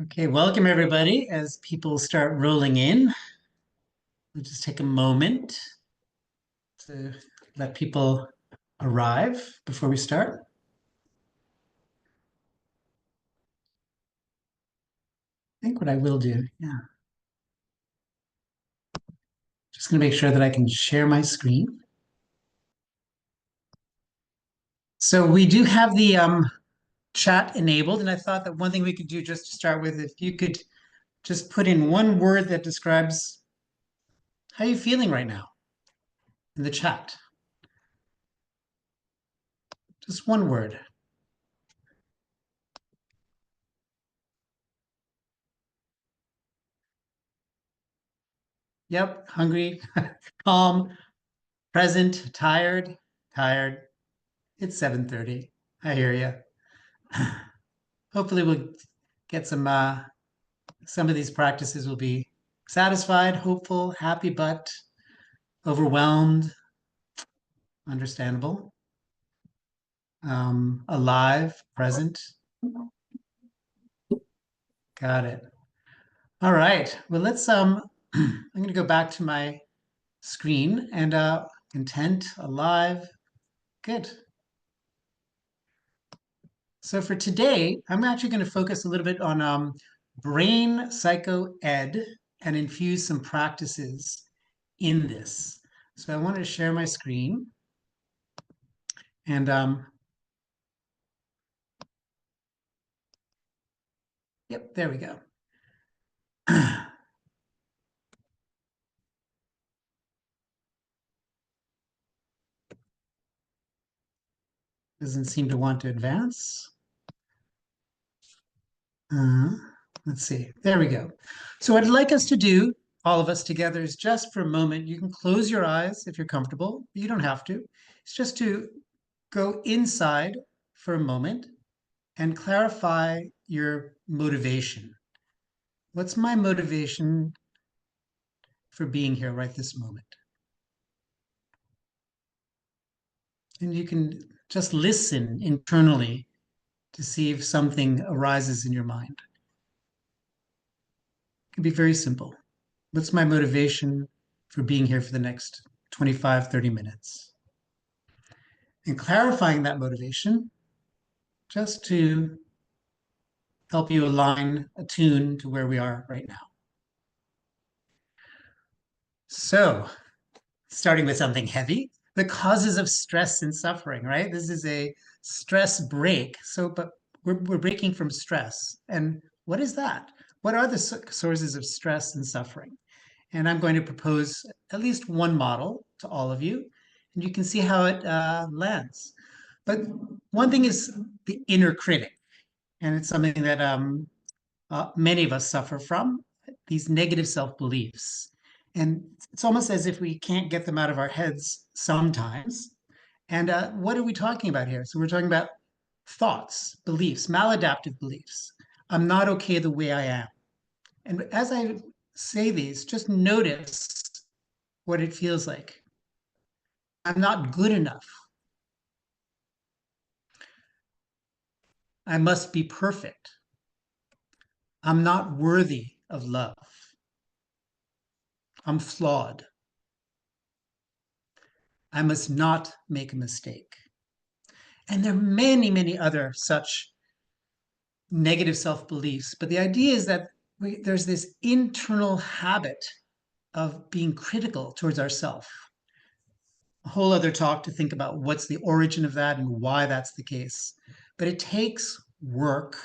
Okay, welcome everybody. As people start rolling in, we'll just take a moment to let people arrive before we start. I think what I will do, just gonna make sure that I can share my screen. So we do have the chat enabled, and I thought that one thing we could do just to start with, if you could just put in one word that describes how you're feeling right now in the chat. Just one word. Yep, hungry, calm, present, tired, tired. It's 7:30. I hear you. Hopefully we'll get some of these practices will be satisfied, hopeful, happy, but overwhelmed, understandable, alive, present. Got it. All right. Well, let's I'm going to go back to my screen and content, alive. Good. So for today, I'm actually going to focus a little bit on brain psycho ed and infuse some practices in this. So I wanted to share my screen and yep, there we go. Doesn't seem to want to advance. Uh, let's see. There we go. So what I'd like us to do, all of us together, is just for a moment, you can close your eyes if you're comfortable. You don't have to. It's just to go inside for a moment and clarify your motivation. What's my motivation for being here right this moment? And you can just listen internally to see if something arises in your mind. It can be very simple. What's my motivation for being here for the next 25, 30 minutes? And clarifying that motivation just to help you attune to where we are right now. So, starting with something heavy, the causes of stress and suffering, right? This is a stress break. So, but we're breaking from stress. And what is that? What are the sources of stress and suffering? And I'm going to propose at least one model to all of you, and you can see how it lands. But one thing is the inner critic, and it's something that many of us suffer from, these negative self-beliefs. And it's almost as if we can't get them out of our heads sometimes. And what are we talking about here? So we're talking about thoughts, beliefs, maladaptive beliefs. I'm not okay the way I am. And as I say these, just notice what it feels like. I'm not good enough. I must be perfect. I'm not worthy of love. I'm flawed. I must not make a mistake. And there are many, many other such negative self beliefs. But the idea is that there's this internal habit of being critical towards ourselves. A whole other talk to think about what's the origin of that and why that's the case. But it takes work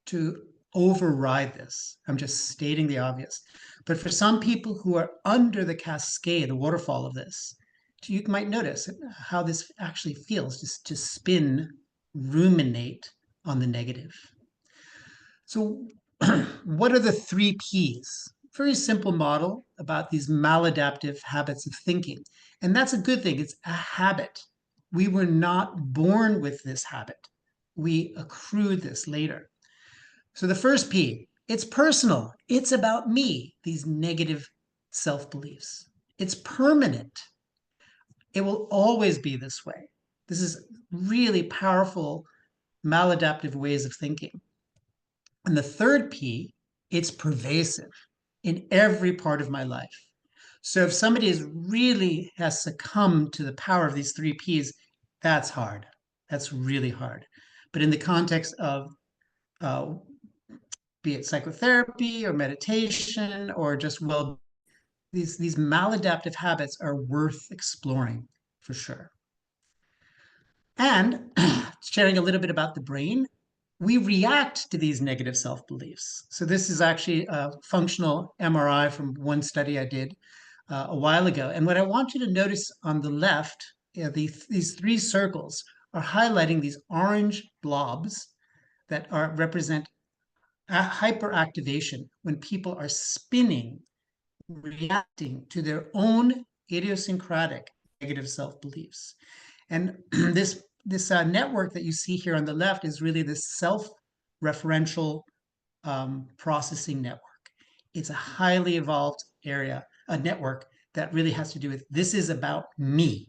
to override this. I'm just stating the obvious. But for some people who are under the cascade, the waterfall of this, you might notice how this actually feels just to spin, ruminate on the negative. So, what are the three P's? Very simple model about these maladaptive habits of thinking. And that's a good thing. It's a habit. We were not born with this habit, we accrued this later. So, the first P, it's personal. It's about me, these negative self beliefs. It's permanent. It will always be this way. This is really powerful maladaptive ways of thinking. And the third P, it's pervasive in every part of my life. So if somebody is really has succumbed to the power of these three Ps, that's hard. That's really hard. But in the context of uh, be it psychotherapy or meditation or just well, these maladaptive habits are worth exploring for sure. And sharing a little bit about the brain, we react to these negative self beliefs. So, this is actually a functional MRI from one study I did a while ago. And what I want you to notice on the left, these three circles are highlighting these orange blobs that represent hyperactivation when people are spinning, reacting to their own idiosyncratic negative self beliefs. And this network that you see here on the left is really this self-referential processing network. It's a highly evolved area, a network that really has to do with this is about me.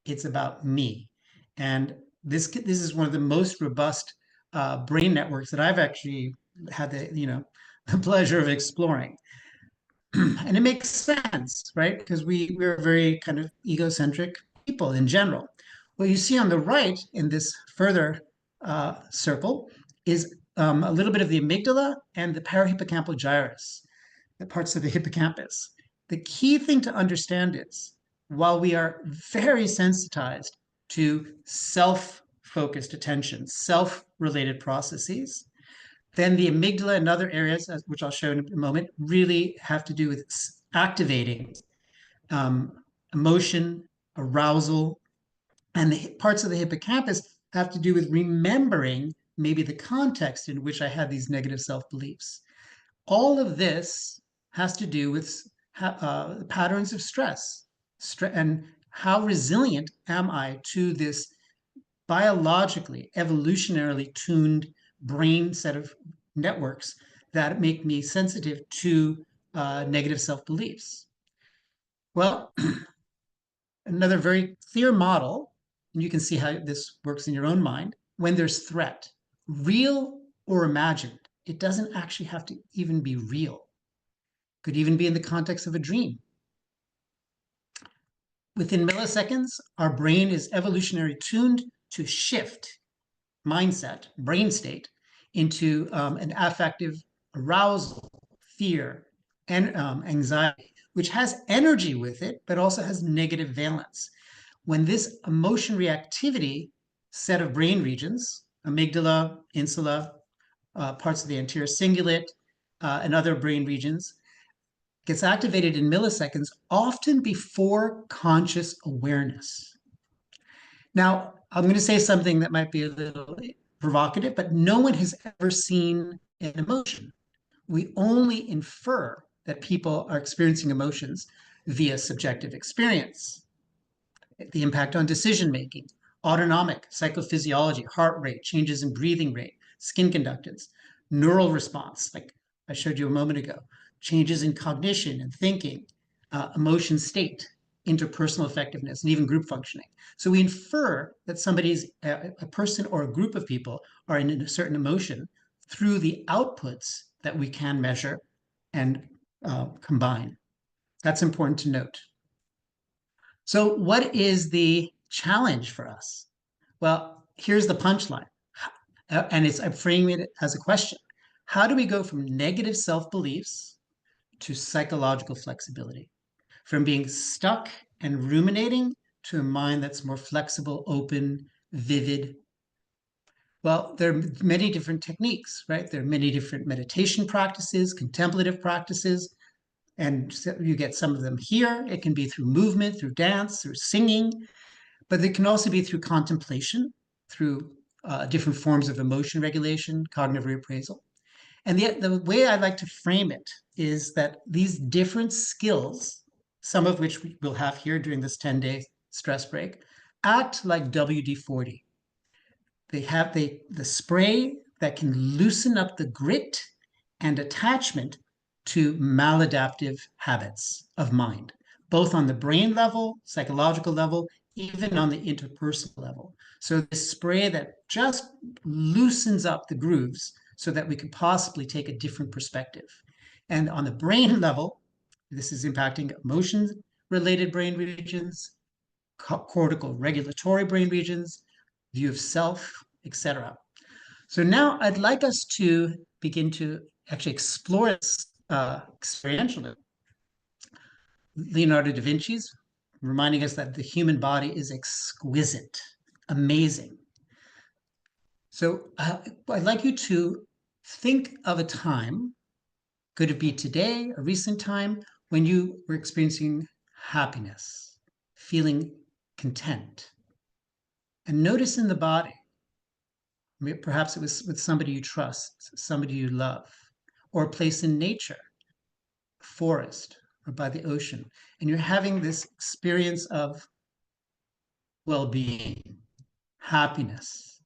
It's about me, and this is one of the most robust brain networks that I've actually had the the pleasure of exploring. And it makes sense, right? Because we're very kind of egocentric people in general. What you see on the right in this further circle is a little bit of the amygdala and the parahippocampal gyrus, the parts of the hippocampus. The key thing to understand is while we are very sensitized to self-focused attention, self-related processes, then the amygdala and other areas, which I'll show in a moment, really have to do with activating um, emotion, arousal, and the parts of the hippocampus have to do with remembering maybe the context in which I had these negative self beliefs. All of this has to do with patterns of stress and how resilient am I to this biologically, evolutionarily tuned brain set of networks that make me sensitive to negative self beliefs. Well, another very clear model, and you can see how this works in your own mind when there's threat, real or imagined. It doesn't actually have to even be real. Could even be in the context of a dream. Within milliseconds, our brain is evolutionary tuned to shift mindset, brain state, into an affective arousal, fear, and anxiety, which has energy with it, but also has negative valence. When this emotion reactivity set of brain regions, amygdala, insula, parts of the anterior cingulate, and other brain regions, gets activated in milliseconds, often before conscious awareness. Now, I'm going to say something that might be a little provocative, but no one has ever seen an emotion. We only infer that people are experiencing emotions via subjective experience, the impact on decision making, autonomic, psychophysiology, heart rate, changes in breathing rate, skin conductance, neural response, like I showed you a moment ago, changes in cognition and thinking, emotion state, interpersonal effectiveness, and even group functioning. So we infer that somebody's a person or a group of people are in a certain emotion through the outputs that we can measure and combine. That's important to note. So, what is the challenge for us? Well, here's the punchline, and I'm framing it as a question. How do we go from negative self beliefs to psychological flexibility? From being stuck and ruminating to a mind that's more flexible, open, vivid? Well, there are many different techniques, right? There are many different meditation practices, contemplative practices, and you get some of them here. It can be through movement, through dance, through singing, but it can also be through contemplation, through different forms of emotion regulation, cognitive reappraisal. And the way I like to frame it is that these different skills, some of which we'll have here during this 10-day stress break, act like WD-40. They have the spray that can loosen up the grit and attachment to maladaptive habits of mind, both on the brain level, psychological level, even on the interpersonal level. So the spray that just loosens up the grooves so that we could possibly take a different perspective. And on the brain level, this is impacting emotions related brain regions, cortical regulatory brain regions, view of self, etc. So now I'd like us to begin to actually explore this experientially. Leonardo da Vinci's reminding us that the human body is exquisite, amazing. So I'd like you to think of a time, could it be today, a recent time, when you were experiencing happiness, feeling content. And notice in the body, perhaps it was with somebody you trust, somebody you love, or a place in nature, a forest, or by the ocean, and you're having this experience of well-being, happiness.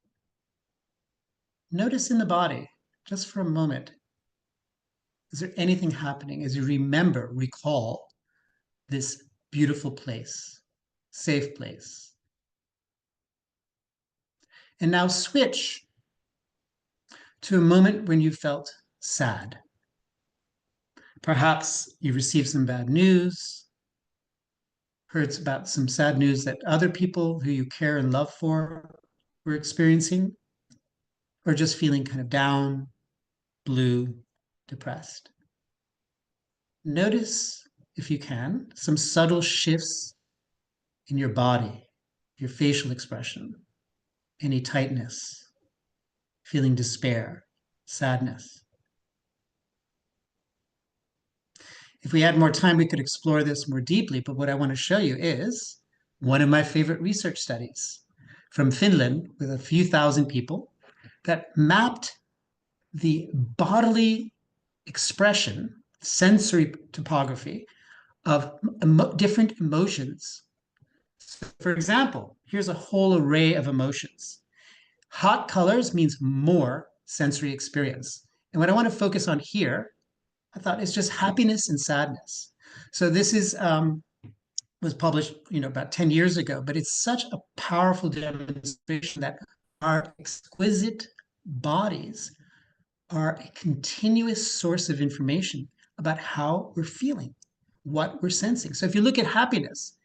Notice in the body, just for a moment, is there anything happening as you recall this beautiful place, safe place? And now switch to a moment when you felt sad. Perhaps you received some bad news, heard about some sad news that other people who you care and love for were experiencing, or just feeling kind of down, blue, depressed. Notice, if you can, some subtle shifts in your body, your facial expression, any tightness, feeling despair, sadness. If we had more time, we could explore this more deeply, but what I want to show you is one of my favorite research studies from Finland with a few thousand people that mapped the bodily expression, sensory topography of different emotions. So for example, here's a whole array of emotions. Hot colors means more sensory experience. And what I want to focus on here, I thought, is just happiness and sadness. So this is was published, about 10 years ago, but it's such a powerful demonstration that our exquisite bodies are a continuous source of information about how we're feeling, what we're sensing. So if you look at happiness,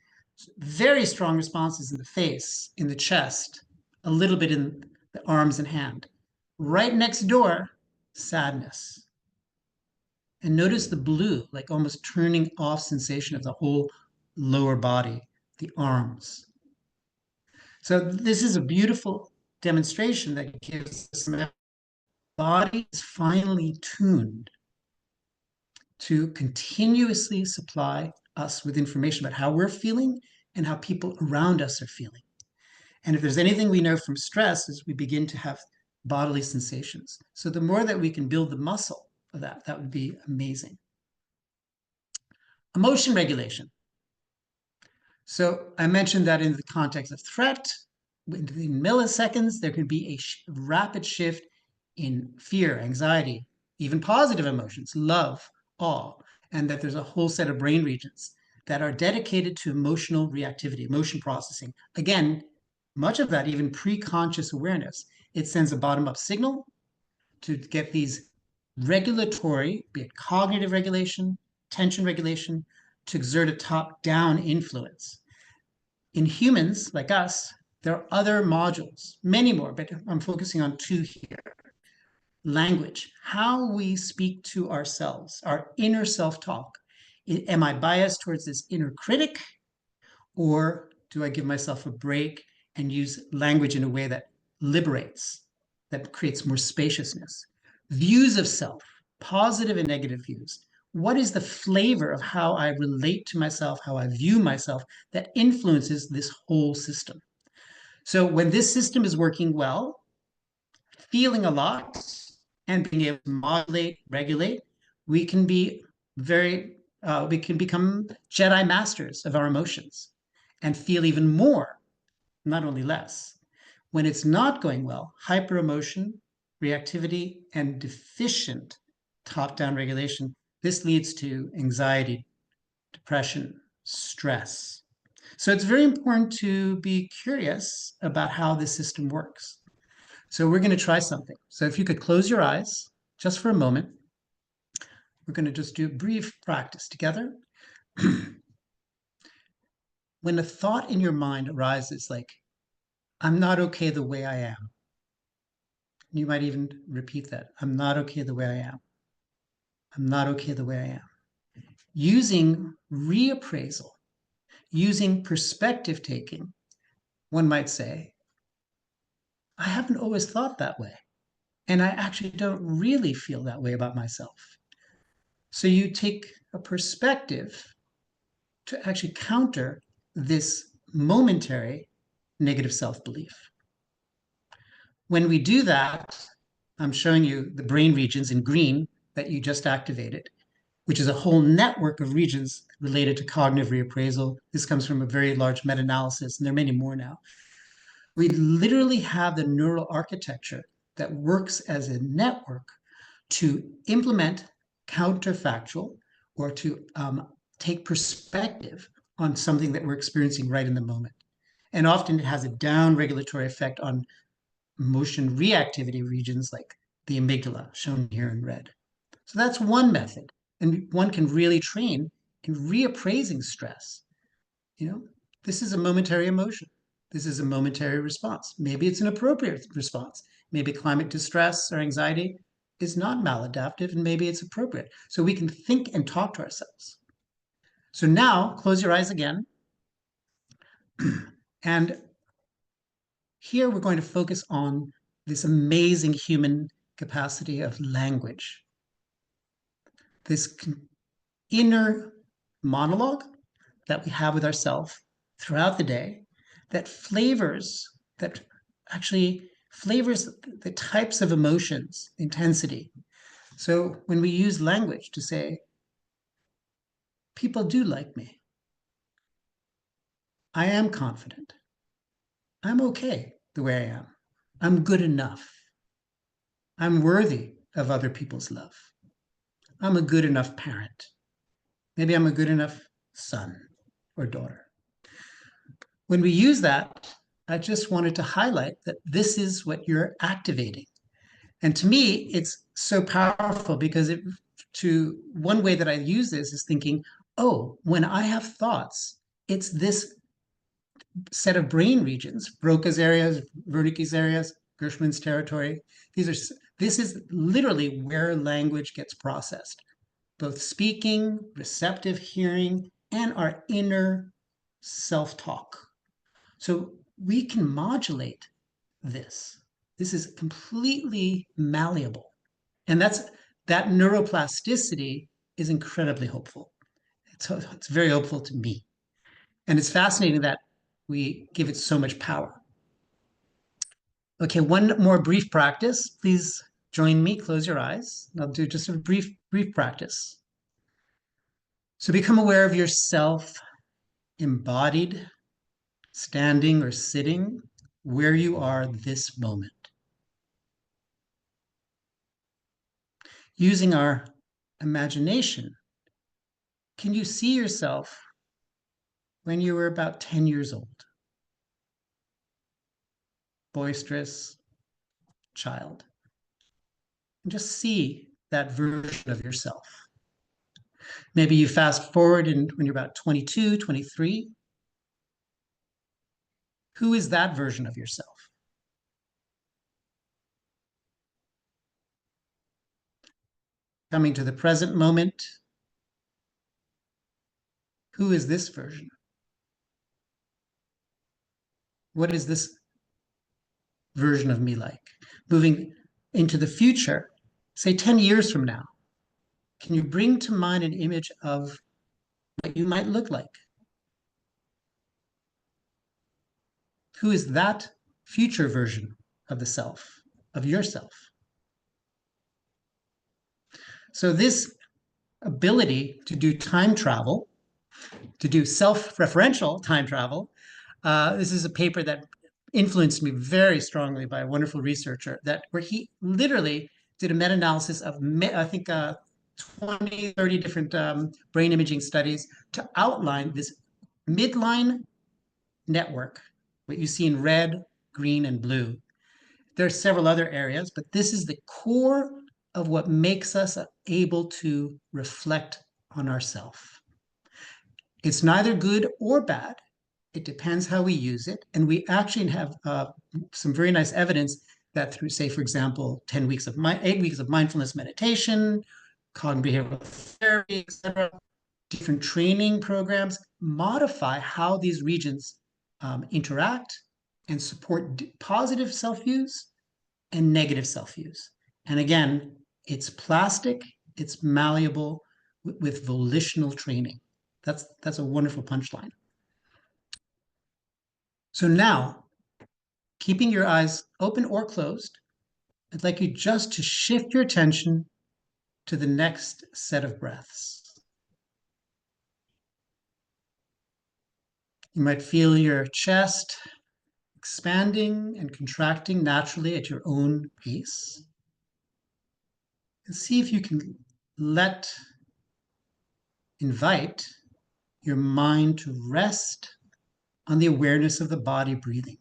very strong responses in the face, in the chest, a little bit in the arms and hand. Right next door, sadness. And notice the blue, like almost turning off sensation of the whole lower body, the arms. So this is a beautiful demonstration that gives us the body is finely tuned to continuously supply us with information about how we're feeling and how people around us are feeling. And if there's anything we know from stress is we begin to have bodily sensations. So the more that we can build the muscle of that, that would be amazing. Emotion regulation. So I mentioned that in the context of threat, within milliseconds, there can be a rapid shift in fear, anxiety, even positive emotions, love, awe, and that there's a whole set of brain regions that are dedicated to emotional reactivity, emotion processing. Again, much of that even pre-conscious awareness. It sends a bottom-up signal to get these regulatory, be it cognitive regulation, tension regulation, to exert a top-down influence. In humans like us, there are other modules, many more, but I'm focusing on two here. Language, how we speak to ourselves, our inner self-talk. Am I biased towards this inner critic, or do I give myself a break and use language in a way that liberates, that creates more spaciousness? Views of self, positive and negative views. What is the flavor of how I relate to myself, how I view myself, that influences this whole system? So when this system is working well, feeling a lot and being able to modulate, regulate, we can be we can become Jedi masters of our emotions and feel even more, not only less. When it's not going well, hyper emotion, reactivity, and deficient top down regulation, this leads to anxiety, depression, stress. So it's very important to be curious about how this system works. So we're going to try something. So if you could close your eyes just for a moment, we're going to just do a brief practice together. When a thought in your mind arises like, I'm not okay the way I am, you might even repeat that. I'm not okay the way I am. I'm not okay the way I am. Using reappraisal, using perspective taking, one might say, I haven't always thought that way. And I actually don't really feel that way about myself. So you take a perspective to actually counter this momentary negative self belief. When we do that, I'm showing you the brain regions in green that you just activated, which is a whole network of regions related to cognitive reappraisal. This comes from a very large meta analysis, and there are many more now. We literally have the neural architecture that works as a network to implement counterfactual or to take perspective on something that we're experiencing right in the moment. And often it has a down regulatory effect on emotion reactivity regions like the amygdala, shown here in red. So that's one method. And one can really train in reappraising stress. You know, this is a momentary emotion. This is a momentary response. Maybe it's an appropriate response. Maybe climate distress or anxiety is not maladaptive and maybe it's appropriate. So we can think and talk to ourselves. So now close your eyes again. And here we're going to focus on this amazing human capacity of language, this inner monologue that we have with ourselves throughout the day that actually flavors the types of emotions, intensity. So when we use language to say, people do like me, I am confident, I'm okay the way I am, I'm good enough, I'm worthy of other people's love, I'm a good enough parent, maybe I'm a good enough son or daughter. When we use that, I just wanted to highlight that this is what you're activating. And to me, it's so powerful because one way that I use this is thinking, oh, when I have thoughts, it's this set of brain regions, Broca's areas, Wernicke's areas, Gershwin's territory. This is literally where language gets processed, both speaking, receptive hearing, and our inner self-talk. So we can modulate this. This is completely malleable. And that neuroplasticity is incredibly hopeful. It's very hopeful to me. And it's fascinating that we give it so much power. Okay, one more brief practice. Please join me, close your eyes. I'll do just a brief practice. So become aware of yourself embodied, standing or sitting, where you are this moment. Using our imagination, can you see yourself when you were about 10 years old? Boisterous child. And just see that version of yourself. Maybe you fast forward and when you're about 22, 23. Who is that version of yourself? Coming to the present moment, who is this version? What is this version of me like? Moving into the future, say 10 years from now, can you bring to mind an image of what you might look like? Who is that future version of the self, of yourself? So this ability to do time travel, to do self-referential time travel, this is a paper that influenced me very strongly by a wonderful researcher where he literally did a meta-analysis of, I think, 20, 30 different brain imaging studies to outline this midline network, what you see in red, green, and blue, There are several other areas, but this is the core of what makes us able to reflect on ourselves. It's neither good or bad. It depends how we use it. And we actually have some very nice evidence that through, say, for example, 8 weeks of mindfulness meditation, cognitive behavioral therapy, etc., different training programs modify how these regions interact and support positive self-use and negative self-use. And again, it's plastic, it's malleable with volitional training. That's a wonderful punchline. So now, keeping your eyes open or closed, I'd like you just to shift your attention to the next set of breaths. You might feel your chest expanding and contracting naturally at your own pace. And see if you can invite your mind to rest on the awareness of the body breathing.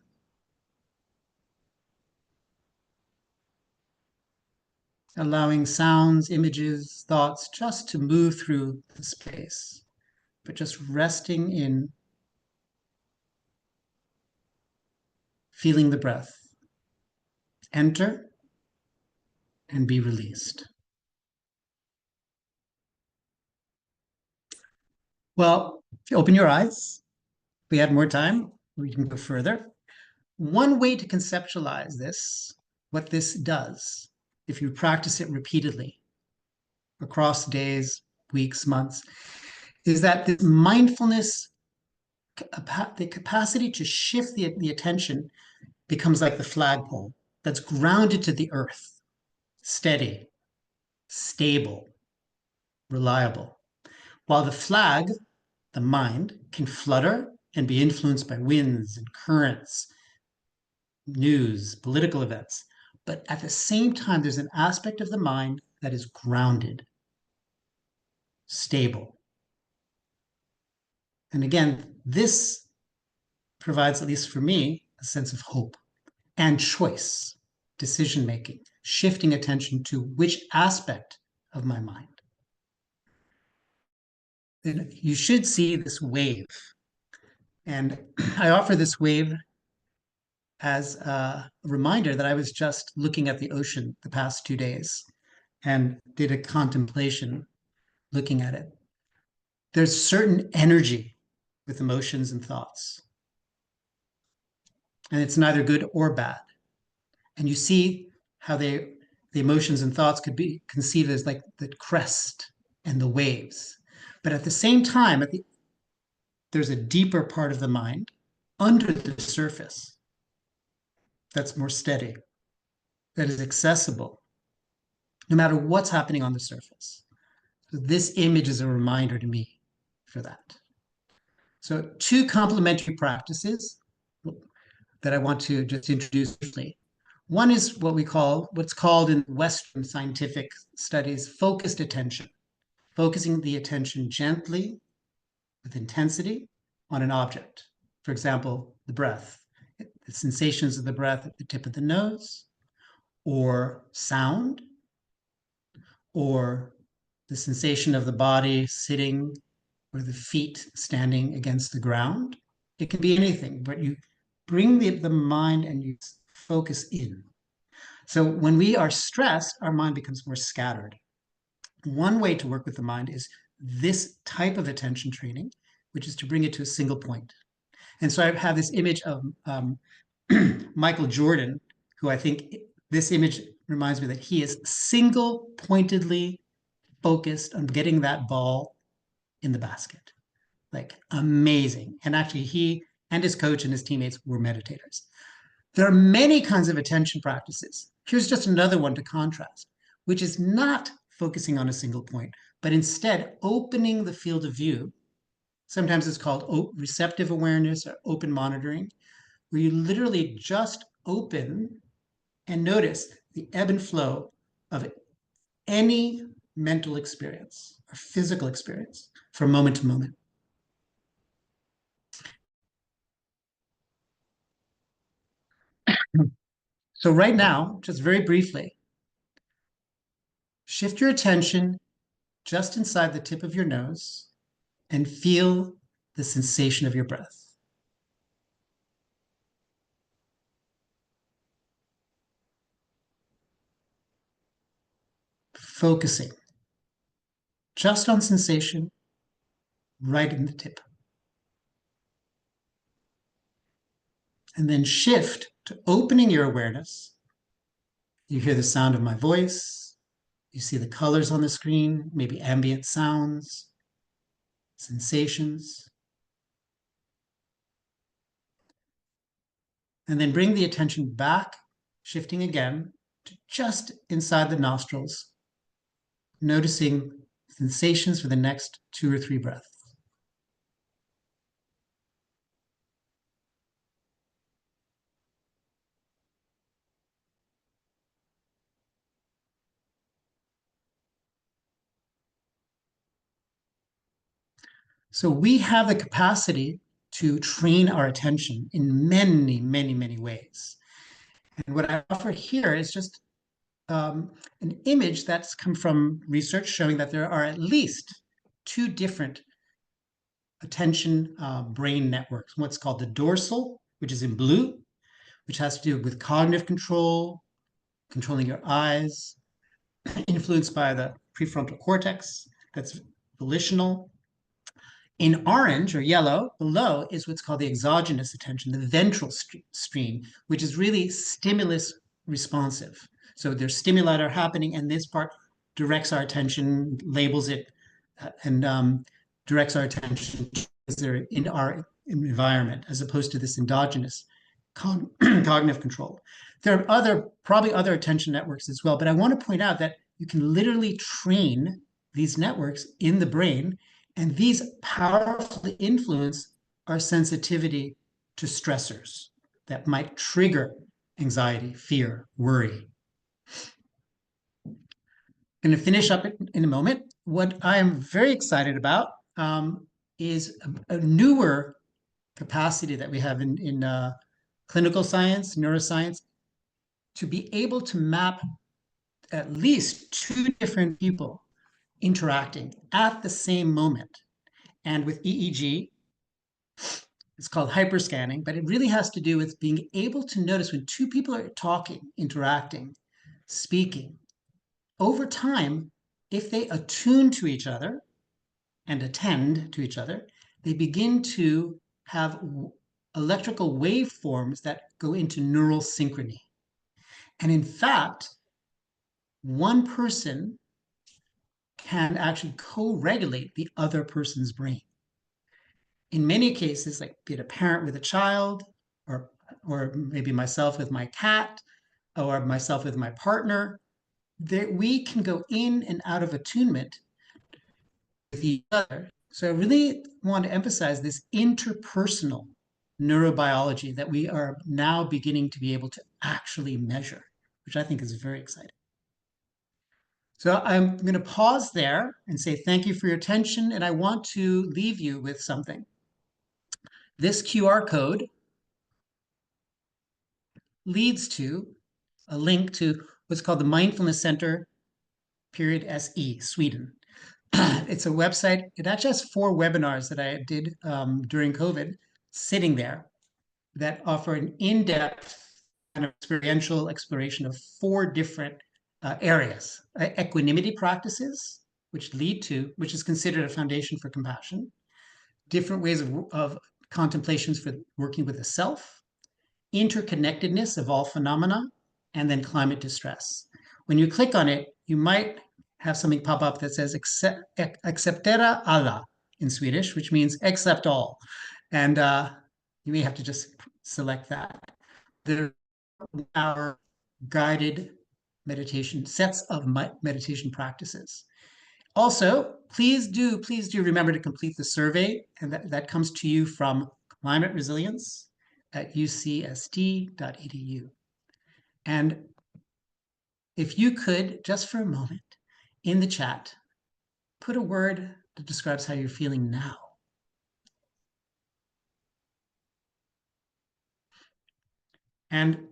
Allowing sounds, images, thoughts just to move through the space, but just resting in feeling the breath enter and be released. Well, if you open your eyes, if we had more time, we can go further. One way to conceptualize this, what this does, if you practice it repeatedly across days, weeks, months, is that this mindfulness, the capacity to shift the attention becomes like the flagpole that's grounded to the earth, steady, stable, reliable. While the flag, the mind, can flutter and be influenced by winds and currents, news, political events. But at the same time, there's an aspect of the mind that is grounded, stable. And again, this provides, at least for me, a sense of hope and choice, decision making, shifting attention to which aspect of my mind. And you should see this wave. And I offer this wave as a reminder that I was just looking at the ocean the past 2 days and did a contemplation looking at it. There's certain energy with emotions and thoughts, and it's neither good or bad. And you see how the emotions and thoughts could be conceived as like the crest and the waves. But at the same time, there's a deeper part of the mind under the surface that's more steady, that is accessible, no matter what's happening on the surface. So this image is a reminder to me for that. So two complementary practices that I want to just introduce briefly. One is what's called in Western scientific studies, focused attention, focusing the attention gently with intensity on an object. For example, the breath, the sensations of the breath at the tip of the nose, or sound, or the sensation of the body sitting or the feet standing against the ground. It can be anything, but you bring the mind and you focus in. So when we are stressed, our mind becomes more scattered. One way to work with the mind is this type of attention training, which is to bring it to a single point. And so I have this image of Michael Jordan, who I think this image reminds me that he is single pointedly focused on getting that ball in the basket. Like amazing. And actually, he and his coach and his teammates were meditators. There are many kinds of attention practices. Here's just another one to contrast, which is not focusing on a single point, but instead opening the field of view. Sometimes it's called receptive awareness or open monitoring, where you literally just open and notice the ebb and flow of any mental experience or physical experience from moment to moment. So right now, just very briefly, shift your attention just inside the tip of your nose and feel the sensation of your breath. Focusing just on sensation right in the tip. And then shift to opening your awareness. You hear the sound of my voice. You see the colors on the screen, maybe ambient sounds, sensations. And then bring the attention back, shifting again to just inside the nostrils, noticing sensations for the next 2 or 3 breaths. So we have the capacity to train our attention in many, many, many ways. And what I offer here is just an image that's come from research showing that there are at least 2 different attention brain networks. What's called the dorsal, which is in blue, which has to do with cognitive control, controlling your eyes, influenced by the prefrontal cortex, that's volitional. In orange or yellow, below is what's called the exogenous attention, the ventral stream, which is really stimulus responsive. So there's stimuli that are happening, and this part directs our attention, labels it, and directs our attention as they're in our environment, as opposed to this endogenous cognitive control. There are probably other attention networks as well, but I want to point out that you can literally train these networks in the brain, and these powerfully influence our sensitivity to stressors that might trigger anxiety, fear, worry. I'm going to finish up in a moment. What I am very excited about is a newer capacity that we have in clinical science, neuroscience, to be able to map at least 2 different people interacting at the same moment. And with EEG, it's called hyperscanning, but it really has to do with being able to notice when 2 people are talking, interacting, speaking, over time, if they attune to each other and attend to each other, they begin to have electrical waveforms that go into neural synchrony. And in fact, one person can actually co-regulate the other person's brain. In many cases, like be it a parent with a child, or maybe myself with my cat, or myself with my partner, we can go in and out of attunement with each other. So I really want to emphasize this interpersonal neurobiology that we are now beginning to be able to actually measure, which I think is very exciting. So I'm going to pause there and say thank you for your attention, and I want to leave you with something. This QR code leads to a link to what's called the Mindfulness Center, period SE, Sweden. It's a website. It actually has 4 webinars that I did during COVID, sitting there, that offer an in-depth kind of experiential exploration of 4 different areas. Equanimity practices, which is considered a foundation for compassion. Different ways of contemplations for working with the self, interconnectedness of all phenomena, and then climate distress. When you click on it, you might have something pop up that says acceptera alla in Swedish, which means accept all. And you may have to just select that. There are guided meditation, sets of meditation practices. Also, please do remember to complete the survey, and that comes to you from Climate Resilience at ucsd.edu. And if you could, just for a moment, in the chat, put a word that describes how you're feeling now. And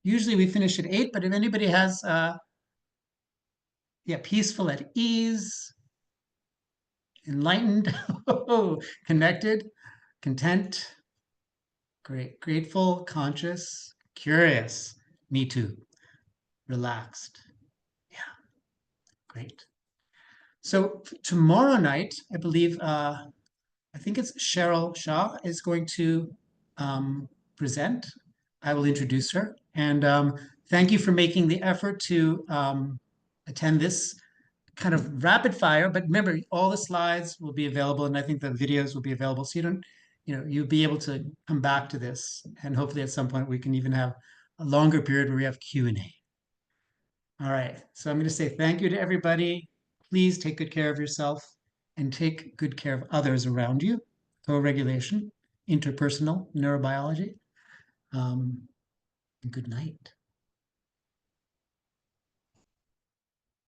Usually we finish at 8, but if anybody has, yeah, peaceful, at ease, enlightened, connected, content, great, grateful, conscious, curious, me too, relaxed. Yeah, great. So tomorrow night, I believe, I think it's Cheryl Shaw is going to present. I will introduce her. And thank you for making the effort to attend this kind of rapid fire. But remember, all the slides will be available, and I think the videos will be available. So you don't, you'll be able to come back to this, and hopefully at some point we can even have a longer period where we have Q&A. All right. So I'm going to say thank you to everybody. Please take good care of yourself and take good care of others around you. Co-regulation, interpersonal neurobiology. And good night.